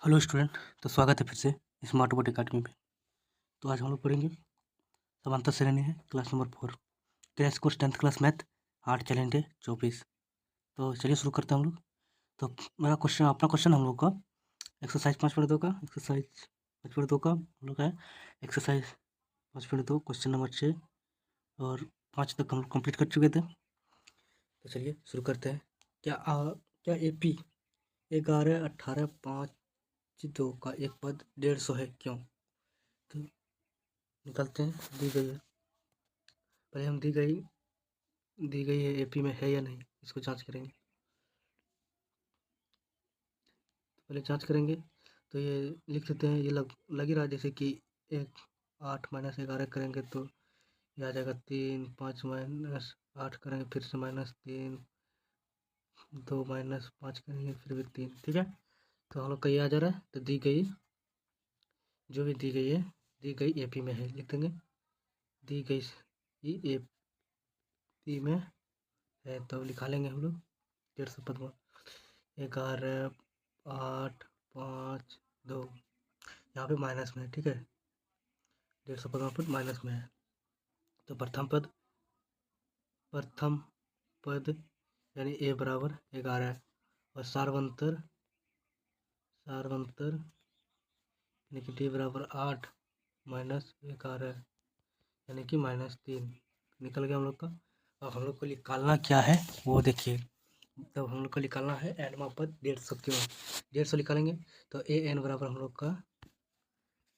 Hello student. तो स्वागत है फिर से स्मार्ट बोर्ड अकेडमी पे। तो आज हम लोग पढ़ेंगे समांतर श्रेणी है class number 4 crash course 10th class math 8 challenge day 24। तो चलिए शुरू करते हैं हम लोग। तो मेरा क्वेश्चन अपना क्वेश्चन हम लोग का एक्सरसाइज 5.2 का एक्सरसाइज 5.2 का हम लोग है एक्सरसाइज 5.2 क्वेश्चन नंबर 6 और 5 तक हम लोग कंप्लीट कर चुके थे। तो चलिए शुरू करते हैं। क्या AP 11, 18, 5, 2 का एक पद 150 है क्यों? तो निकालते हैं। दी गई है, पहले हम दी गई है AP में है या नहीं, इसको जांच करेंगे। पहले जांच करेंगे तो ये लिख देते हैं। ये लग ही रहा है जैसे कि 8 - 11 करेंगे तो ये आ जाएगा 3, 5 - 8 करेंगे फिर से -3, 2 - 5 करेंगे फिर भी 3। ठीक है, तो हम लोग का ये आ जा रहा है। तो दी गई जो भी दी गई है, दी गई AP में है, लिख देंगे दी गई AP में है। तो लिखा लेंगे हम लोग 150 पद 11, 8, 5, 2 यहाँ पे माइनस में है। ठीक है, 150 पद माइनस में है। तो प्रथम पद यानी A बराबर 11 है और सार्वंतर यानी कि D बराबर 8 - 11 यानी कि -3 निकल गया हम लोग का। अब हम लोग को निकालना क्या है वो देखिए। तब हम लोग को निकालना है एनवा पद 150 क्यों 150 निकालेंगे। तो AN बराबर हम लोग का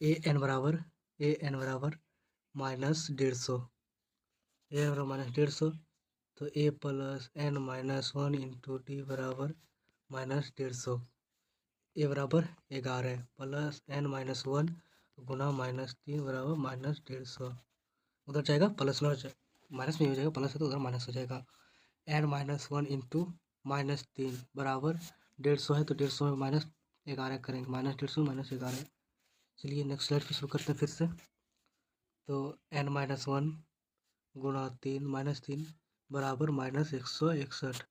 AN बराबर -150 -150। तो A + N - 1 इंटू D बराबर -150। A बराबर 11 प्लस N - 1 गुना -3 बराबर -150। उधर जाएगा प्लस में, माइनस में हो जाएगा, प्लस है तो उधर माइनस हो जाएगा। N - 1 इंटू -3 बराबर 150 है तो 150 में -11 करेंगे, -150 -11। चलिए नेक्स्ट स्लाइड पे शुरू करते हैं फिर से। तो N - 1 गुणा 3 -3 बराबर -161।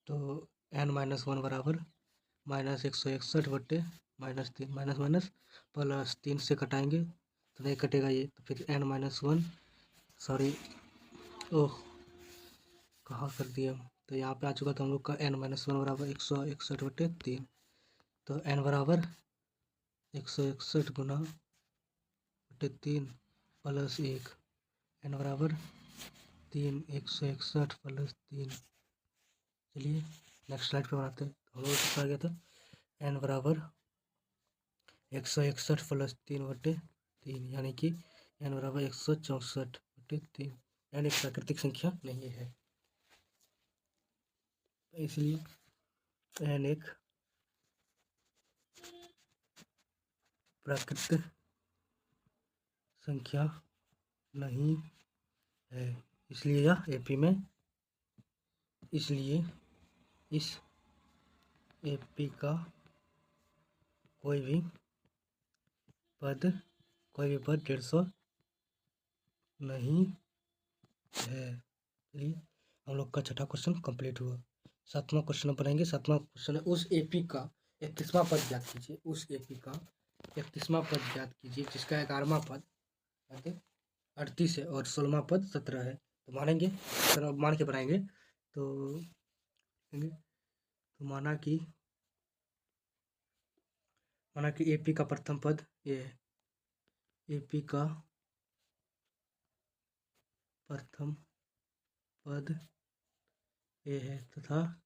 तो N - 1 बराबर -161 बटे -3 माइनस प्लस 3 से कटाएंगे तो नहीं कटेगा ये। तो फिर N - 1 सॉरी ओह कहाँ कर दिया हम। तो यहाँ पे आ चुका था हम लोग का N - 1 बराबर 161 बटे 3। तो N बराबर 161 गुना बटे 3 प्लस 1 N बराबर 3 161 प्लस 3। चलिए नेक्स्ट स्लाइड पे बनाते हैं। हम लोग कितना आ गया था N बराबर 161 प्लस 3 बटे 3 यानी कि N बराबर 164 बटे 3। N एक प्राकृतिक संख्या नहीं है, इसलिए N एक प्राकृतिक संख्या नहीं है, इसलिए यह AP में, इसलिए इस AP का कोई भी पद 150 नहीं है। चलिए हम लोग का छठा क्वेश्चन कंप्लीट हुआ। सातवां क्वेश्चन बनाएंगे। सातवां क्वेश्चन है उस AP का 31वां पद ज्ञात कीजिए। उस AP का 31वां पद ज्ञात कीजिए जिसका 11वां पद 38 है और 16वां पद 17 है। तो मानेंगे, मान के बनाएंगे। तो माना कि AP का प्रथम पद ये है, AP का प्रथम पद A है तथा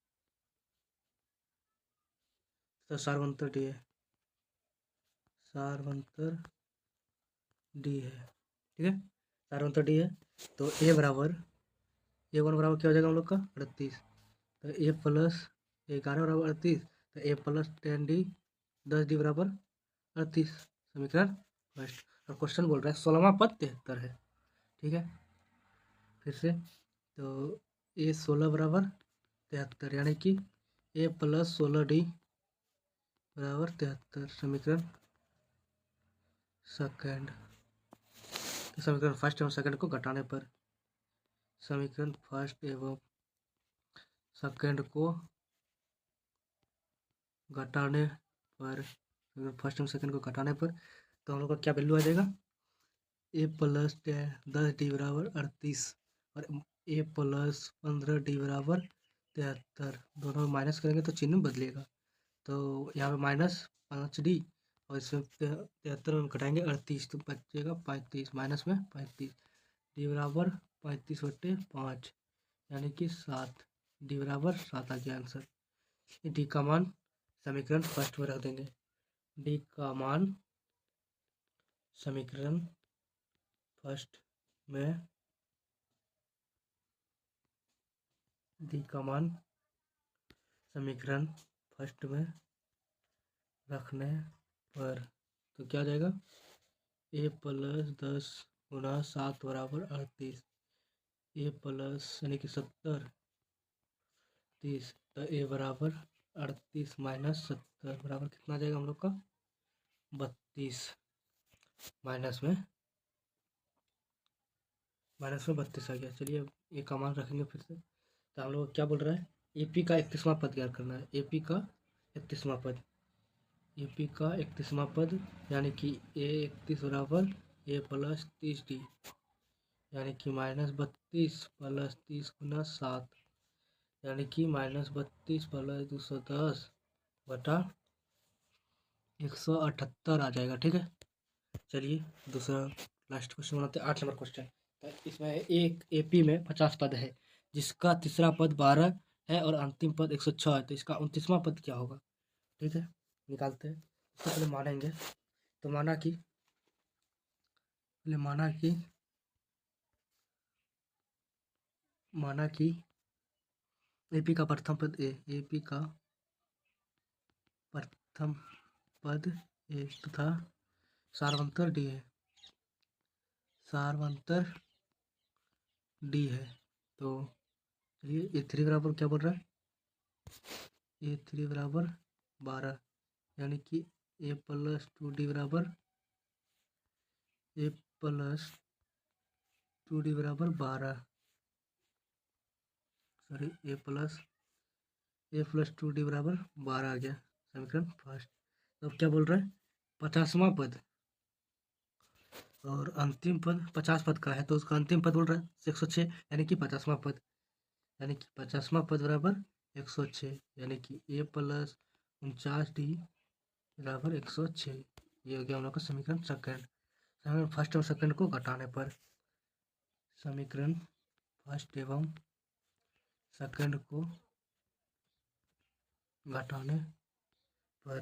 सार्वंतर D है, सार्वंतर D है। ठीक है, सार्वंतर D है। तो A बराबर A1 बराबर क्या हो जाएगा हम लोग का 38। तो A + 11 बराबर 38। तो A + 10D 10D बराबर 38 समीकरण फर्स्ट। और क्वेश्चन बोल रहा है 16वां पद 73 है। ठीक है, फिर से तो A 16 बराबर 73 यानी कि A + 16D बराबर 73 समीकरण सेकंड। समीकरण फर्स्ट एवं सेकंड को घटाने पर, समीकरण फर्स्ट एवं सेकंड को घटाने पर फर्स्ट और सेकंड को घटाने पर तो हम लोग का क्या वैल्यू आ जाएगा, ए प्लस 10d बराबर 38 और ए प्लस 15d बराबर 73। दोनों में माइनस करेंगे तो चिन्ह बदलेगा, तो यहाँ पे -5d और इसमें 73 में घटाएंगे 38 तो बचेगा 35, माइनस में 35, डी बराबर 35/5 यानी कि 7, डी बराबर 7 आ गया आंसर। डी का मान समीकरण फर्स्ट में रख देंगे, डी का मान समीकरण फर्स्ट में, डी का मान समीकरण फर्स्ट में रखने पर तो क्या जाएगा, ए प्लस 10 गुना 7 बराबर 38, ए प्लस यानी कि 70 30, तो ए बराबर 38 माइनस 70 बराबर कितना आ जाएगा हम लोग का 32, माइनस में 32 आ गया। चलिए ए का मान रखेंगे फिर से, तो हम लोग क्या बोल रहा है, एपी का 31वां पद ज्ञात करना है, एपी का 31वां पद, एपी का 31वां पद यानी कि ए 31 बराबर ए प्लस 30d यानी कि -32 प्लस 30 गुना 7 यानी कि -32 प्लस 210 बटा 178 आ जाएगा। ठीक है, चलिए दूसरा लास्ट क्वेश्चन बनाते हैं, 8 नंबर क्वेश्चन। तो इसमें एक एपी में 50 पद है जिसका तीसरा पद 12 है और अंतिम पद 106 है, तो इसका 29वां पद क्या होगा। ठीक है, निकालते हैं। इससे पहले मानेंगे, तो माना कि एपी का प्रथम पद एपी का प्रथम पद ए तथा सार्वंतर डी है, सार्वंतर डी है। तो चलिए ए3 बराबर क्या बोल रहा है, ए3 बराबर 12 यानी कि ए प्लस 2d बराबर ए प्लस 2d बराबर 12, सॉरी ए प्लस 2d बराबर 12 आ गया समीकरण फर्स्ट। तो अब क्या बोल रहा है, 50वां पद और अंतिम पद 50 पद का है, तो उसका अंतिम पद बोल रहा है 106 यानी कि 50वां पद, यानी कि 50वां पद बराबर 106 यानी कि ए प्लस 49d बराबर 106। ये हो गया हम लोग का समीकरण सेकंड। समीकरण फर्स्ट और सेकंड को घटाने पर, समीकरण फर्स्ट एवं सेकंड को घटाने पर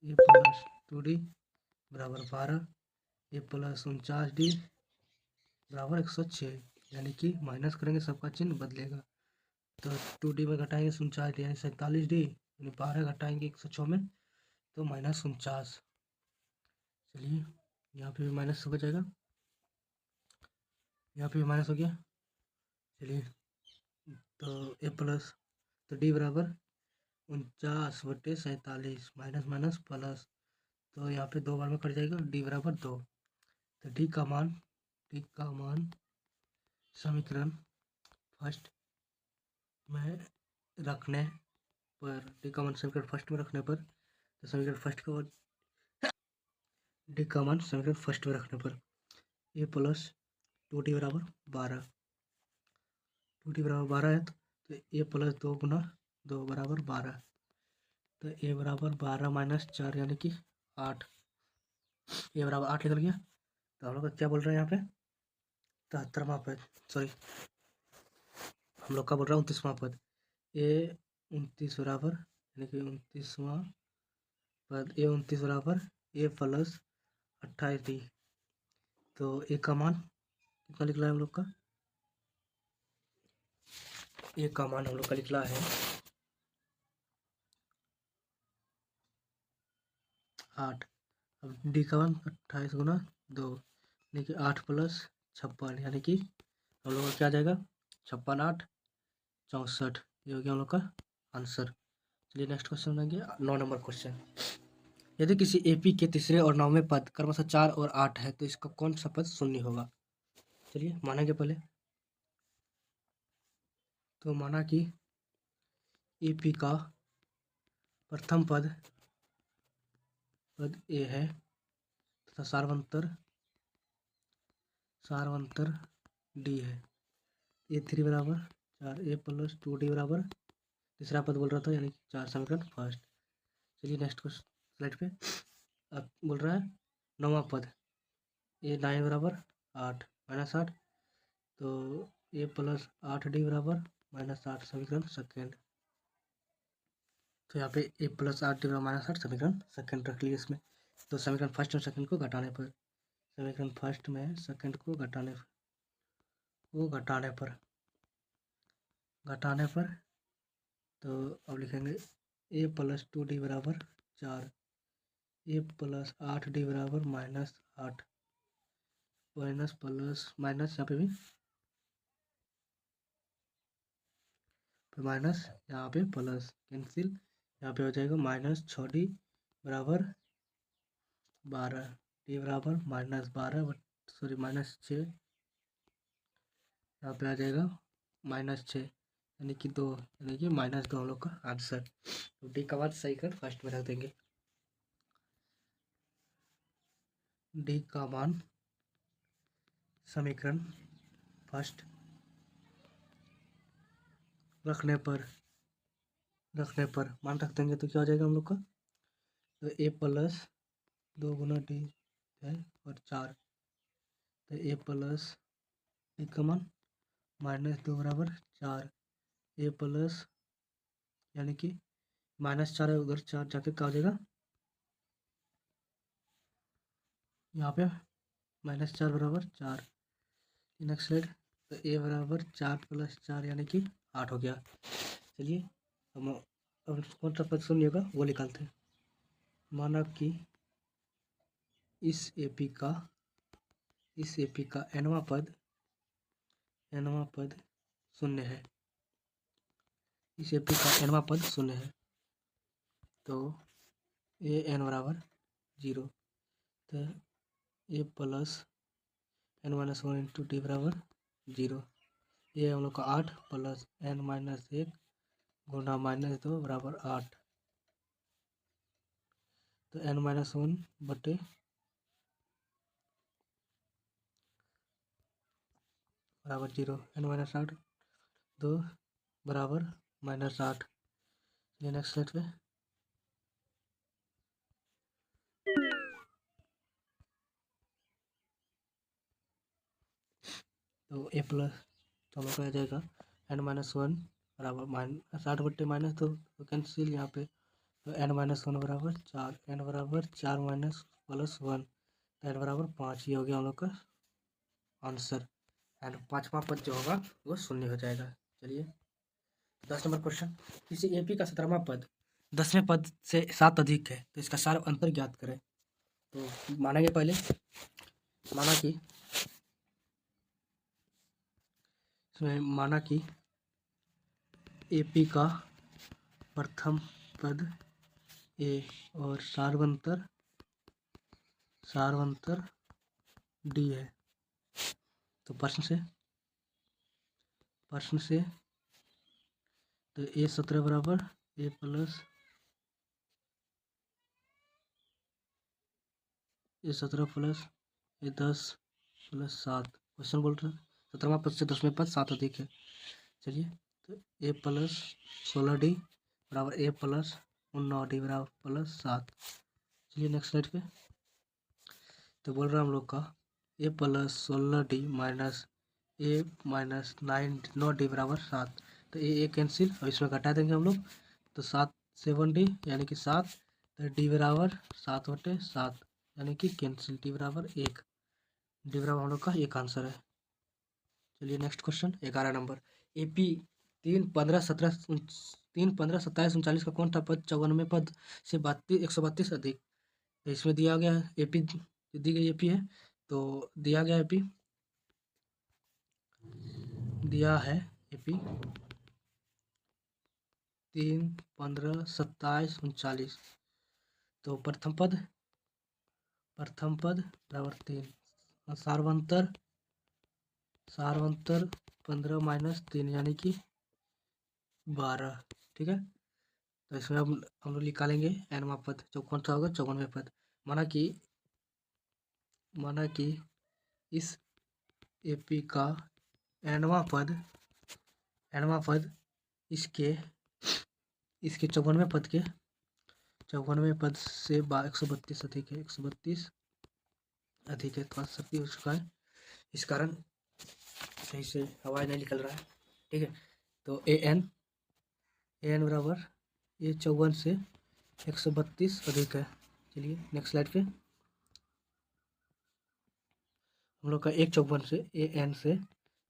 ए प्लस 2d बराबर 12, ए प्लस 49d बराबर 106 यानी कि माइनस करेंगे सबका चिन्ह बदलेगा, तो 2d में घटाएंगे 49d यानी 47d, यानी 12 घटाएंगे 106 में तो -49। चलिए यहाँ पे भी माइनस हो जाएगा, यहाँ पे भी माइनस हो गया। चलिए तो ए प्लस, तो डी बराबर 49/47 माइनस माइनस प्लस, तो यहाँ पे 2 बार में कट जाएगा, डी बराबर 2। तो डी का मान समीकरण फर्स्ट में रखने पर, डी का मान समीकरण फर्स्ट में रखने पर, तो समीकरण फर्स्ट का डी का मान समीकरण फर्स्ट में रखने पर ए प्लस 2d बराबर 12, 2d बराबर 12 है तो ए प्लस 2 गुना 2 बराबर 12, तो ए बराबर 12 माइनस 4 यानी कि 8, ए बराबर 8 निकल गया। तो हम लोग का क्या बोल रहे हैं यहाँ पे 73वां पद, सॉरी हम लोग का बोल रहा है 29वां पद, ए 29 बराबर यानी कि 29वां पद ए 29 बराबर ए प्लस 28d, तो ए का मान कितना निकला है हम लोग का, ए का मान हम लोग का निकला है 8। अब डी का मान 28 गुना 2 यानी कि 8 प्लस 56 यानी कि हम लोग का क्या आ जाएगा 56 8 64, ये हो गया हम लोग का आंसर। चलिए नेक्स्ट क्वेश्चन बनाएंगे 9 नंबर क्वेश्चन। यदि किसी एपी के तीसरे और 9वें पद क्रमशः 4 और 8 है तो इसका कौन सा पद शून्य होगा। चलिए मानेंगे पहले, तो माना कि एपी का प्रथम पद पद ए है तथा सारवंतर डी है। A3 बराबर 4 A प्लस 2D बराबर तीसरा पद बोल रहा था यानी कि 4 समीकरण फर्स्ट। चलिए नेक्स्ट क्वेश्चन स्लाइड पे अब बोल रहा है 9वां पद A9 बराबर 8 -8 तो A प्लस 8D बराबर -8 समीकरण सेकेंड। तो यहाँ पे A प्लस 8D बराबर -8 समीकरण सेकेंड रख लिए इसमें। तो समीकरण फर्स्ट और सेकेंड को घटाने पर समीकरण फर्स्ट में सेकेंड को घटाने पर तो अब लिखेंगे A प्लस 2D बराबर 4 A प्लस 8D बराबर -8 माइनस प्लस माइनस यहाँ पे भी माइनस यहाँ पे प्लस कैंसिल यहाँ पे हो जाएगा -6D बराबर 12 D बराबर -12 सॉरी -6 यहाँ पे आ जाएगा -6 यानी कि 2 यानी कि -2 हम लोग का आंसर। तो डी का बाद सही कर फर्स्ट में रख देंगे। डी का मान समीकरण फर्स्ट रखने पर मान रख देंगे तो क्या हो जाएगा हम लोग का। तो A प्लस 2 गुना D है और 4 तो A प्लस डी का मान -2 बराबर 4 A प्लस यानी कि -4 है उधर 4 जाके क्या हो जाएगा यहाँ पे -4 बराबर 4। नेक्स्ट स्लाइड तो A बराबर 4 प्लस 4 यानी कि 8 हो गया। चलिए हम अब कौन सा पद सुनिएगा वो निकालते हैं। माना कि इस एपी का nवां पद शून्य है। इस एपी का nवां पद शून्य है तो an बराबर 0 तो A plus n-1 into d बराबर 0। ये हम लोग का 8 प्लस n-1 गुना -2 बराबर 8 तो n-1 बटे बराबर 0 n-8 2 बराबर -8। ये नेक्स्ट स्लाइड पे तो A प्लस तो हम लोग का आ जाएगा n-1 बराबर -8 बटे -2 तो कैंसिल यहाँ पे तो n-1 बराबर 4 n बराबर 4 माइनस प्लस 1 तो n बराबर 5 ये हो गया हम लोग का आंसर। एंड 5वां पद जो होगा वो शून्य हो जाएगा। चलिए 10 नंबर क्वेश्चन किसी एपी का 17वां पद 10वें पद से 7 अधिक है तो इसका सार अंतर ज्ञात करें। तो मानेंगे पहले माना कि एपी का प्रथम पद ए और सारवंतर डी है। तो प्रश्न से तो A17 बराबर A plus A17 plus A10 plus 7 question बोल रहे हैं 17वां पद से 10वें पद 7 अधिक है। चलिए तो A प्लस 16D बराबर A प्लस 19D बराबर प्लस 7। चलिए नेक्स्ट स्लाइड पे तो बोल रहा है हम लोग का A plus 16D minus A minus 9D बराबर 7 तो ए कैंसिल और इसमें घटा देंगे हम लोग तो 7 यानी कि 7 तो D बराबर 7/7 यानी कि कैंसिल D बराबर 1 D बराबर हम लोग का एक आंसर है। चलिए नेक्स्ट क्वेश्चन 11 नंबर AP 3, 15, 17, 27, 39 का कौन सा पद 54वें पद से 132 अधिक। तो इसमें दिया गया है AP दी गई AP है तो दिया गया AP 3, 15, 27, 39 तो प्रथम पद बराबर 3 सारवंतर 15 माइनस 3 यानी कि 12 ठीक है। तो इसमें हम लोग निकालेंगे nवां पद जो कौन सा होगा 54वें पद माना कि इस एपी का nवां पद इसके 54वें पद से 132 अधिक है, 132 अधिक है, तो शक्ति हो चुका है। इस कारण सही से आवाज नहीं निकल रहा है, ठीक है। तो ए एन बराबर ये 54 से 132 अधिक है। चलिए नेक्स्ट स्लाइड पे हम लोग का 154 से ए एन से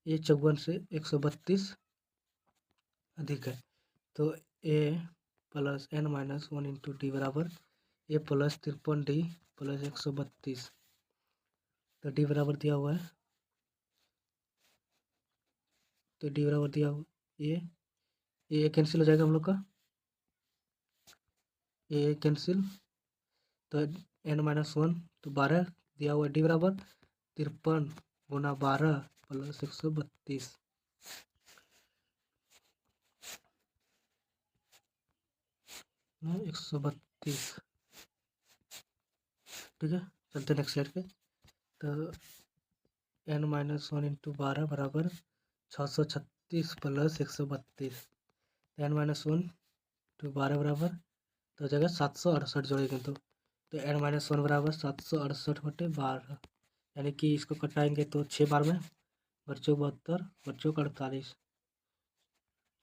132 अधिक है। तो a plus n minus 1 into d बराबर ए प्लस 53 डी प्लस 132। तो डी बराबर दिया हुआ है, तो डी बराबर दिया हुआ ये कैंसिल हो जाएगा हम लोग का, ये कैंसिल, तो एन माइनस 1 तो 12 दिया हुआ है। डी बराबर 53 गुना 12 प्लस 132। ना 132, ठीक है। चलते नेक्स्ट स्लाइड पे। तो एन माइनस 1 इंटू 12 बराबर 636 प्लस 132। एन माइनस 1 इंटू 12 बराबर तो हो जाएगा 768 जोड़ेंगे तो एन माइनस 1 बराबर 768/12, यानी कि इसको कटाएंगे तो 6 बार में, बच्चों 72, बच्चों 48,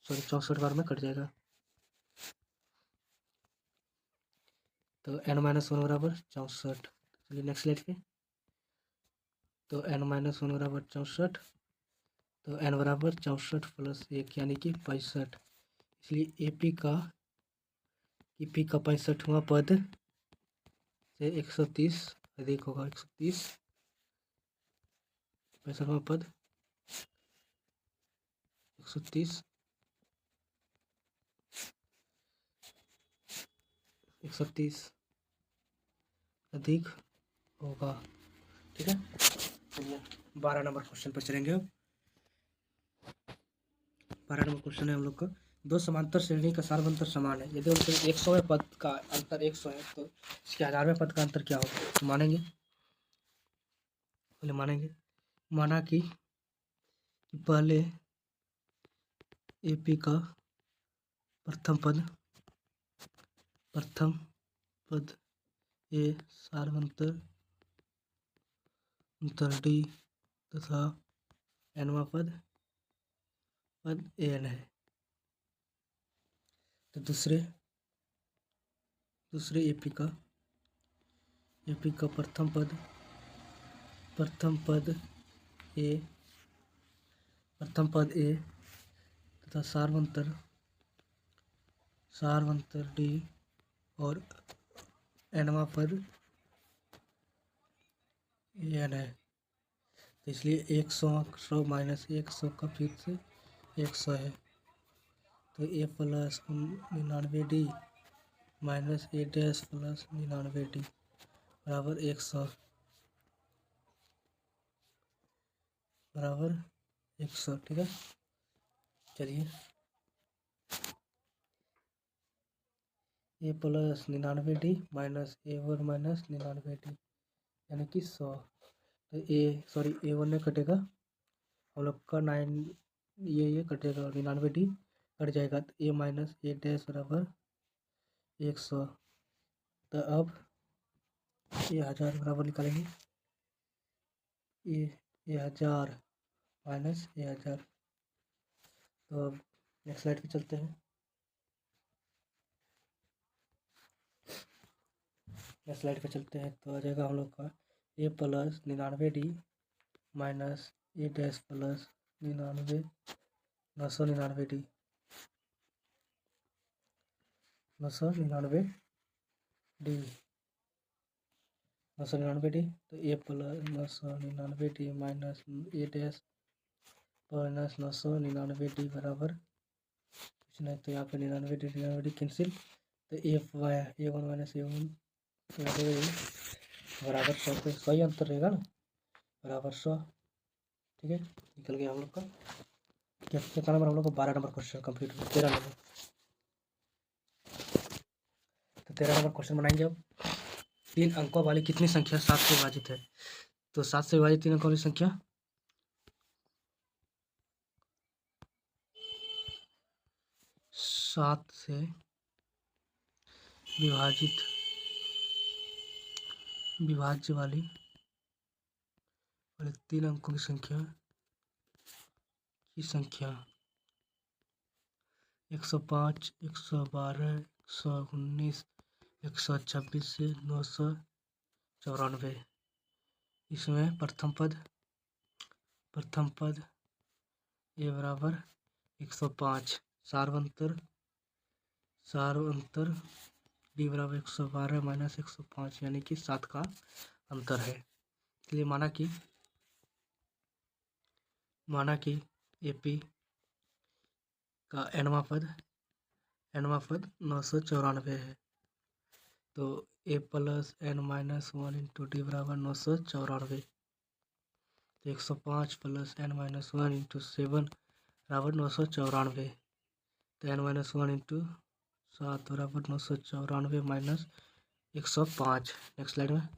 सॉरी 64 बार में कट जाएगा। तो एन माइनस 1 बराबर 64। चलिए नेक्स्ट स्लाइड पे। तो एन माइनस 1 बराबर 64, तो एन बराबर 64 प्लस 1 यानी कि 65। इसलिए एपी का 65वां पद से 130 अधिक होगा। 130 65वां पद 130 अधिक होगा, ठीक है। चलिए 12 नंबर क्वेश्चन पर चलेंगे। अब 12 नंबर क्वेश्चन है हम लोग का, दो समांतर श्रेणी का सार्वंतर समान है, यदि उनके 100वें पद का अंतर 100 है तो इसके 1000वें पद का अंतर क्या होगा। तो मानेंगे, माना कि पहले एपी का प्रथम पद ए सार्वंतर डी तथा एनवा पद एन है। तो दूसरे एपी का प्रथम पद ए तथा सार्वंतर डी और एनवा पद एन है। तो इसलिए 100 माइनस 100 का फिर से 100 है। तो a plus 99 d minus a dash plus 99 d बराबर 100 बराबर 100, ठीक है। चलिए a plus 99 d minus A1 minus 99 d यानी कि 100। तो A1 में कटेगा हम लोग का 9, ये कटेगा 99 डी कट जाएगा, तो ए माइनस ए डैश बराबर 100। तो अब ये 1000 बराबर निकालेंगे, ये 1000 माइनस 1000। तो अब नेक्स्ट स्लाइड पे चलते हैं। नेक्स्ट स्लाइड पे चलते हैं तो आ जाएगा हम लोग का ए plus 99 d minus a dash plus 999 D 999 D तो a plus 999 D minus a dash minus 999 D बराबर कुछ नहीं, तो यहाँ पे 99 डी कैंसिल, तो A1 माइनस A1 बराबर 100 पे 100 ही अंतर रहेगा ना, बराबर 100, ठीक है। निकल गया हम लोग का कितना नंबर, हम लोग को 12 नंबर क्वेश्चन कंप्लीट हुआ। 13 नंबर, तो 13 नंबर क्वेश्चन बनाएंगे अब। 3 अंकों वाली कितनी संख्या 7 से विभाजित है? तो 7 से विभाजित 3 अंकों वाली संख्या 7 से विभाजित विभाज्य वाली 3 अंकों की संख्या 105, 112, 119, 126 से 994। इसमें प्रथम पद ए बराबर 105, सार्वंतर डी बराबर 112 माइनस 105 यानी कि 7 का अंतर है। इसलिए माना कि एपी का nवां पद 994 है। तो a plus n minus 1 into d बराबर 994। तो 105 प्लस n माइनस 1 इंटू 7 बराबर 994। तो n माइनस 1 इंटू 7 बराबर 994 माइनस 105। नेक्स्ट स्लाइड में।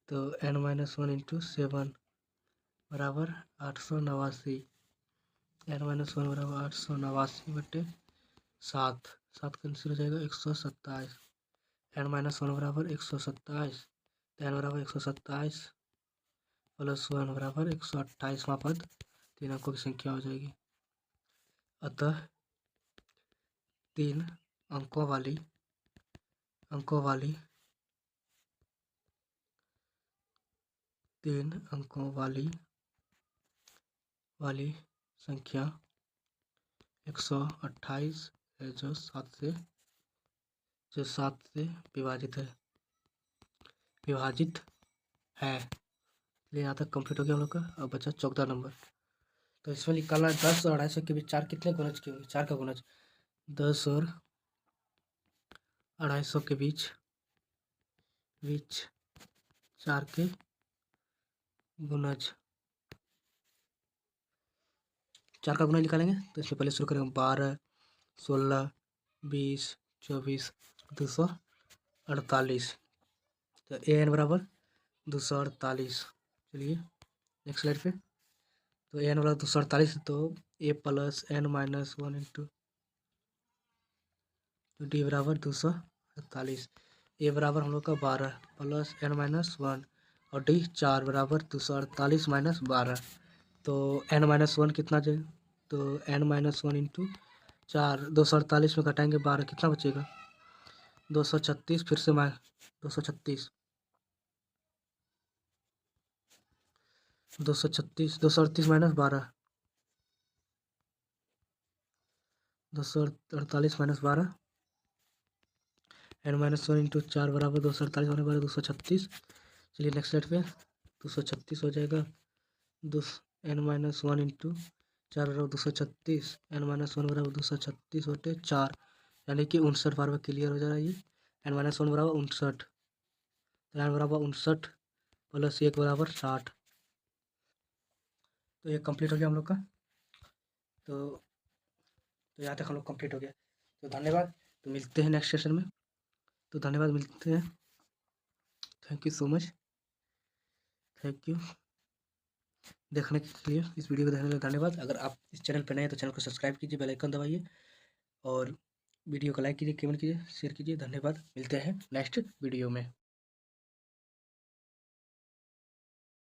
तो n माइनस 1 इंटू 7 बराबर 889। n माइनस 1 बराबर 889 बटे 7 कैंसिल हो जाएगा 127। n माइनस 1 बराबर 127। तो n बराबर 127 प्लस 1 बराबर 128वां पद 3 अंकों की संख्या हो जाएगी। अतः 3 अंकों वाली 3 अंकों वाली संख्या 128 है जो 7 से विभाजित है। इसलिए यहाँ तक कंप्लीट हो गया हम लोग का। अब बचा 14 नंबर। तो इसमें निकालना 10 और 250 के बीच 4 कितने गुणज के होंगे? 4 का गुणज 10 और 250 के बीच 4 के गुणज 4 का गुणज निकालेंगे। तो इसमें पहले शुरू करेंगे 12, 16, 20, 24, 248। तो ए एन बराबर 248। चलिए नेक्स्ट स्लाइड पे। तो ए एन बराबर 248। तो a plus n minus 1 into d बराबर 248। ए बराबर हम लोग का 12 प्लस n माइनस 1 और डी 4 बराबर 248 माइनस 12। तो n माइनस 1 कितना जाएगा? तो n माइनस 1 इंटू 4 248 में घटाएंगे 12 कितना बचेगा? 236। फिर से 236 238 minus 12 248 minus 12 n minus 1 into 4 बराबर 248 माइनस 12 236। चलिए नेक्स्ट स्लाइड पे। 236 हो जाएगा। n माइनस 1 इंटू 4 बराबर 236। n माइनस 1 बराबर 236 बटे 4 यानी कि 59 बार में क्लियर हो जा रहा है ये। n माइनस 1 बराबर 59। तो n बराबर 59 प्लस 1 बराबर 60। तो ये कंप्लीट हो गया हम लोग का। तो यहाँ तक हम लोग कंप्लीट हो गया। तो धन्यवाद। तो मिलते हैं नेक्स्ट सेशन में। तो धन्यवाद, मिलते हैं। Thank you so much. Thank you देखने के लिए, इस वीडियो को देखने के लिए धन्यवाद। अगर आप इस चैनल पर नए हैं तो चैनल को सब्सक्राइब कीजिए, बेल आइकन दबाइए और वीडियो को लाइक कीजिए, कमेंट कीजिए, शेयर कीजिए। धन्यवाद। मिलते हैं नेक्स्ट वीडियो में।